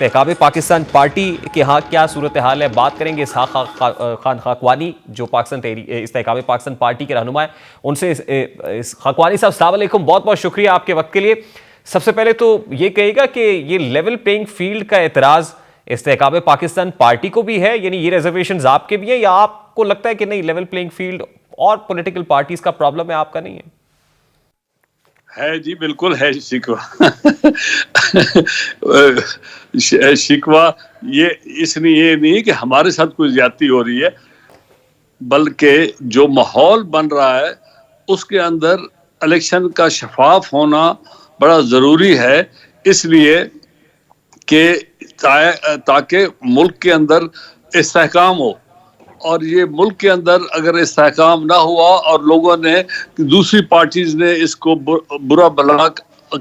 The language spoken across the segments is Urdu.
استحکام پاکستان پارٹی کے ہاں کیا صورتحال ہے، بات کریں گے اسحاق خان خاقوانی جو پاکستان استحکام پاکستان پارٹی کے رہنما ہیں ان سے۔ خاقوانی صاحب السلام علیکم، بہت بہت شکریہ آپ کے وقت کے لیے۔ سب سے پہلے تو یہ کہے گا کہ یہ لیول پلینگ فیلڈ کا اعتراض استحکام پاکستان پارٹی کو بھی ہے، یعنی یہ ریزرویشنز آپ کے بھی ہیں، یا آپ کو لگتا ہے کہ نہیں لیول پلینگ فیلڈ اور پولیٹیکل پارٹیز کا پرابلم ہے، آپ کا نہیں ہے؟ ہے جی، بالکل ہے شکوہ۔ شکوہ یہ اس لیے یہ نہیں کہ ہمارے ساتھ کوئی زیادتی ہو رہی ہے، بلکہ جو ماحول بن رہا ہے اس کے اندر الیکشن کا شفاف ہونا بڑا ضروری ہے، اس لیے کہ تاکہ ملک کے اندر استحکام ہو۔ اور یہ ملک کے اندر اگر استحکام نہ ہوا اور لوگوں نے دوسری پارٹیز نے اس کو برا بھلا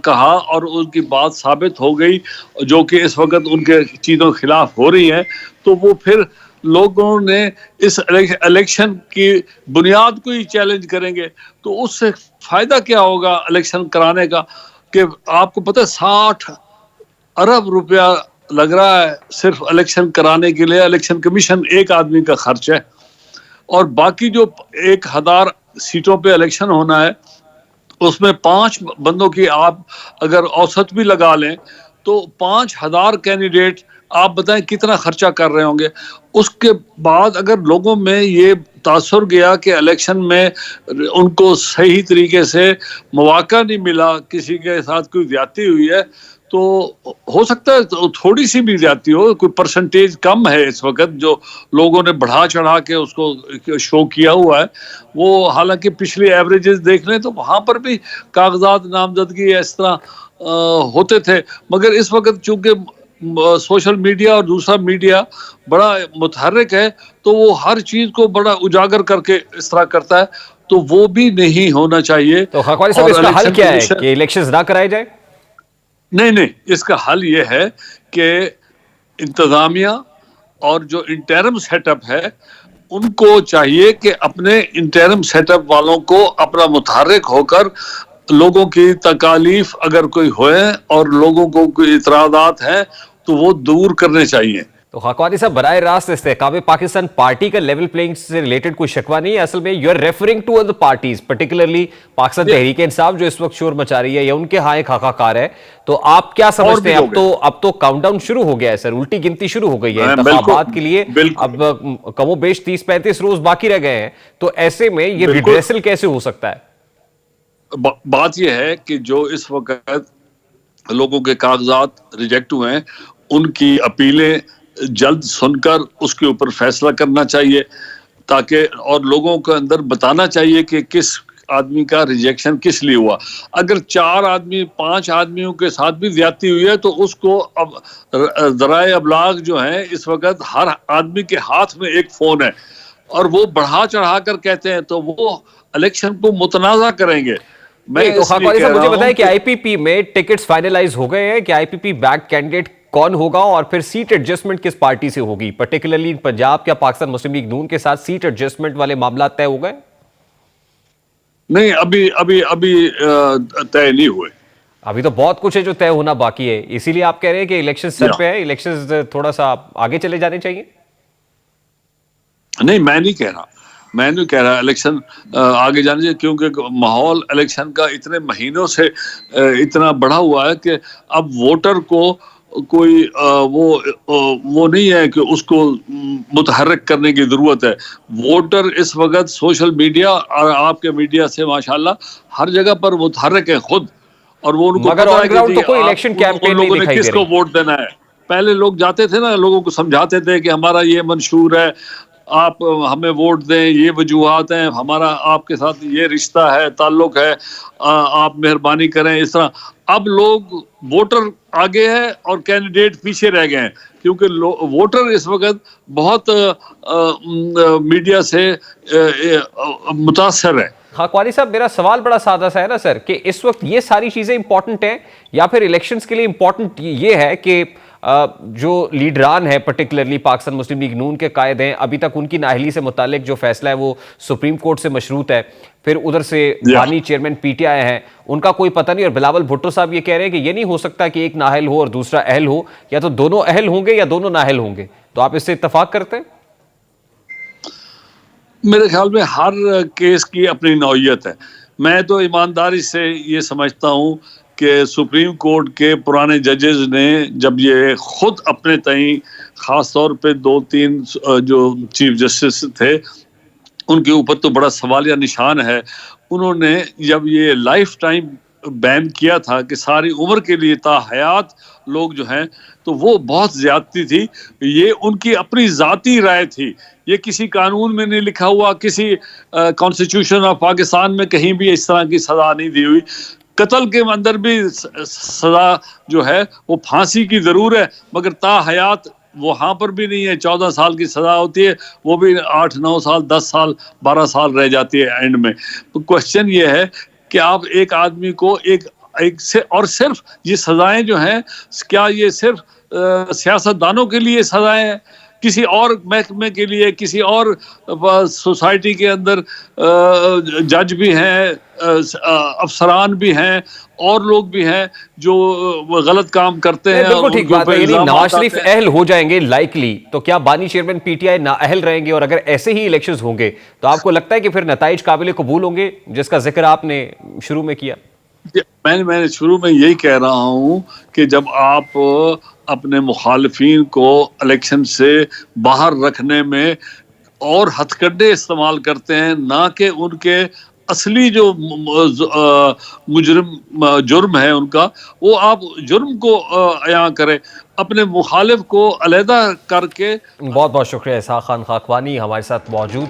کہا اور ان کی بات ثابت ہو گئی جو کہ اس وقت ان کے چیزوں کے خلاف ہو رہی ہیں، تو وہ پھر لوگوں نے اس الیکشن کی بنیاد کو ہی چیلنج کریں گے۔ تو اس سے فائدہ کیا ہوگا الیکشن کرانے کا کہ آپ کو پتہ ہے 60 ارب روپیہ لگ رہا ہے صرف الیکشن کرانے کے لیے۔ الیکشن کمیشن ایک آدمی کا خرچ ہے، اور باقی جو 1000 سیٹوں پہ الیکشن ہونا ہے اس میں 5 بندوں کی آپ اگر اوسط بھی لگا لیں تو 5000 کینڈیڈیٹ آپ بتائیں کتنا خرچہ کر رہے ہوں گے۔ اس کے بعد اگر لوگوں میں یہ تاثر گیا کہ الیکشن میں ان کو صحیح طریقے سے مواقع نہیں ملا، کسی کے ساتھ کوئی زیادتی ہوئی ہے، تو ہو سکتا ہے تھوڑی سی بھی زیادتی ہو، کوئی پرسنٹیج کم ہے اس وقت جو لوگوں نے بڑھا چڑھا کے اس کو شو کیا ہوا ہے وہ، حالانکہ پچھلی ایوریجز دیکھ لیں تو وہاں پر بھی کاغذات نامزدگی اس طرح ہوتے تھے، مگر اس وقت چونکہ سوشل میڈیا اور دوسرا میڈیا بڑا متحرک ہے تو وہ ہر چیز کو بڑا اجاگر کر کے اس طرح کرتا ہے، تو وہ بھی نہیں ہونا چاہیے۔ تو خاقوانی صاحب اس کا حل کیا ہے کہ الیکشنز نہ کرائے جائے؟ نہیں، اس کا حل یہ ہے کہ انتظامیہ اور جو انٹرم سیٹ اپ ہے ان کو چاہیے کہ اپنے انٹرم سیٹ اپ والوں کو اپنا متحرک ہو کر لوگوں کی تکالیف اگر کوئی ہوئے اور لوگوں کو کوئی اعتراضات ہیں تو وہ دور کرنے چاہیے۔ تو خاقوانی صاحب براہ راست استحکام پاکستان پارٹی کا لیول پلینگ سے ریلیٹڈ کوئی شکوہ نہیں ہے، اصل میں you are referring to other parties particularly Pakistan Tehreek Insaf جو اس وقت شور مچا رہی ہے یا ان کے ہاں ایک حقاقار ہے، تو آپ کیا سمجھتے ہیں؟ اب تو کاؤنٹ ڈاؤن شروع ہو گیا ہے سر، الٹی گنتی شروع ہو گئی ہے انتخابات کے لیے، اب کم و بیش 30-35 روز باقی رہ گئے ہیں، تو ایسے میں یہ ریڈریسل کیسے ہو سکتا ہے؟ بات یہ ہے کہ جو اس وقت لوگوں کے کاغذات ریجیکٹ ہوئے ہیں ان کی اپیلیں جلد سن کر اس کے اوپر فیصلہ کرنا چاہیے، تاکہ اور لوگوں کے اندر بتانا چاہیے کہ کس آدمی کا ریجیکشن کس لیے ہوا۔ اگر 4 آدمی 5 آدمیوں کے ساتھ بھی زیادتی ہوئی ہے تو اس کو اب ذرائع ابلاغ جو ہیں اس وقت ہر آدمی کے ہاتھ میں ایک فون ہے اور وہ بڑھا چڑھا کر کہتے ہیں تو وہ الیکشن کو متنازع کریں گے۔ میں تو اس لیے خاقوانی کہہ صاحب رہا مجھے ہوں بتائیں کہ آئی پی پی میں ٹکٹس فائنلائز ہو گئے ہیں کہ آئی پی پی بیک کینڈیڈیٹ کون ہوگا اور پھر سیٹ ایڈجسٹمنٹ کس پارٹی سے ہوگی، پرٹیکولرلی پنجاب یا پاکستان مسلم لیگ نون کے ساتھ سیٹ ایڈجسٹمنٹ والے معاملات طے ہو گئے؟ نہیں، ابھی طے نہیں ہوئے، ابھی تو بہت کچھ ہے جو طے ہونا باقی ہے، اسی لیے آپ کہہ رہے ہیں کہ الیکشن سر پہ ہے، الیکشن تھوڑا سا آگے چلے جانے چاہیے؟ نہیں، میں نہیں کہہ رہا الیکشن آگے جانے چاہیے، کیونکہ ماحول الیکشن کا اتنے مہینوں سے اتنا بڑھا ہوا ہے کہ اب ووٹر کو کوئی وہ نہیں ہے کہ اس کو متحرک کرنے کی ضرورت ہے۔ ووٹر اس وقت سوشل میڈیا اور آپ کے میڈیا سے ماشاءاللہ ہر جگہ پر متحرک ہے خود، اور وہ ان کو مگر پتا آن ہے کہ گراؤنڈ تو جی کوئی آپ الیکشن ان کیمپین نہیں لوگوں نے دکھائی کس دے کو رہی۔ ووٹ دینا ہے۔ پہلے لوگ جاتے تھے نا، لوگوں کو سمجھاتے تھے کہ ہمارا یہ منشور ہے، آپ ہمیں ووٹ دیں، یہ وجوہات ہیں، ہمارا آپ کے ساتھ یہ رشتہ ہے، تعلق ہے، آپ مہربانی کریں، اس طرح۔ اب لوگ ووٹر آگے ہے اور کینڈیڈیٹ پیچھے رہ گئے ہیں، کیونکہ ووٹر اس وقت بہت میڈیا سے متاثر ہے۔ خاقوانی صاحب میرا سوال بڑا سادہ سا ہے نا سر، کہ اس وقت یہ ساری چیزیں امپورٹنٹ ہیں یا پھر الیکشنز کے لیے امپورٹنٹ یہ ہے کہ جو لیڈران ہیں پرٹیکولرلی پاکستان مسلم لیگ نون کے قائد ہیں، ابھی تک ان کی نااہلی سے متعلق جو فیصلہ ہے وہ سپریم کورٹ سے مشروط ہے، پھر ادھر سے بانی چیئرمین پی ٹی آئی ہیں، ان کا کوئی پتہ نہیں، اور بلاول بھٹو صاحب یہ کہہ رہے ہیں کہ یہ نہیں ہو سکتا کہ ایک نااہل ہو اور دوسرا اہل ہو، یا تو دونوں اہل ہوں گے یا دونوں نااہل ہوں گے. تو آپ اس سے اتفاق کرتے ہیں؟ میرے خیال میں ہر کیس کی اپنی نوعیت ہے. میں تو ایمانداری سے یہ سمجھتا ہوں کہ سپریم کورٹ کے پرانے ججز نے جب یہ خود اپنے تئیں خاص طور پہ 2-3 جو چیف جسٹس تھے ان کے اوپر تو بڑا سوالیہ نشان ہے، انہوں نے جب یہ لائف ٹائم بین کیا تھا کہ ساری عمر کے لیے تا حیات لوگ جو ہیں، تو وہ بہت زیادتی تھی. یہ ان کی اپنی ذاتی رائے تھی، یہ کسی قانون میں نہیں لکھا ہوا، کسی کانسٹیٹیوشن آف پاکستان میں کہیں بھی اس طرح کی سزا نہیں دی ہوئی. قتل کے اندر بھی سزا جو ہے وہ پھانسی کی ضرور ہے، مگر تا حیات وہاں پر بھی نہیں ہے. 14 سال کی سزا ہوتی ہے، وہ بھی 8-9 سال 10 سال 12 سال رہ جاتی ہے اینڈ میں. تو کوشچن یہ ہے کہ آپ ایک آدمی کو ایک سے، اور صرف یہ سزائیں جو ہیں کیا یہ صرف سیاست دانوں کے لیے سزائیں ہیں؟ کسی اور محکمے کے لیے، کسی اور سوسائٹی کے اندر جج بھی ہیں، افسران بھی ہیں، اور لوگ بھی ہیں جو غلط کام کرتے ہیں. بالکل ٹھیک بات ہے. یعنی نواز شریف اہل ہو جائیں گے لائکلی، تو کیا بانی چیئرمین پی ٹی آئی نااہل رہیں گے؟ اور اگر ایسے ہی الیکشنز ہوں گے تو آپ کو لگتا ہے کہ پھر نتائج قابل قبول ہوں گے جس کا ذکر آپ نے شروع میں کیا؟ میں شروع میں یہی کہہ رہا ہوں کہ جب آپ اپنے مخالفین کو الیکشن سے باہر رکھنے میں اور ہتھ کنڈے استعمال کرتے ہیں، نہ کہ ان کے اصلی جو جرم ہے ان کا، وہ آپ جرم کو عیاں کریں، اپنے مخالف کو علیحدہ کر کے. بہت بہت شکریہ اسحاق خان خاکوانی ہمارے ساتھ موجود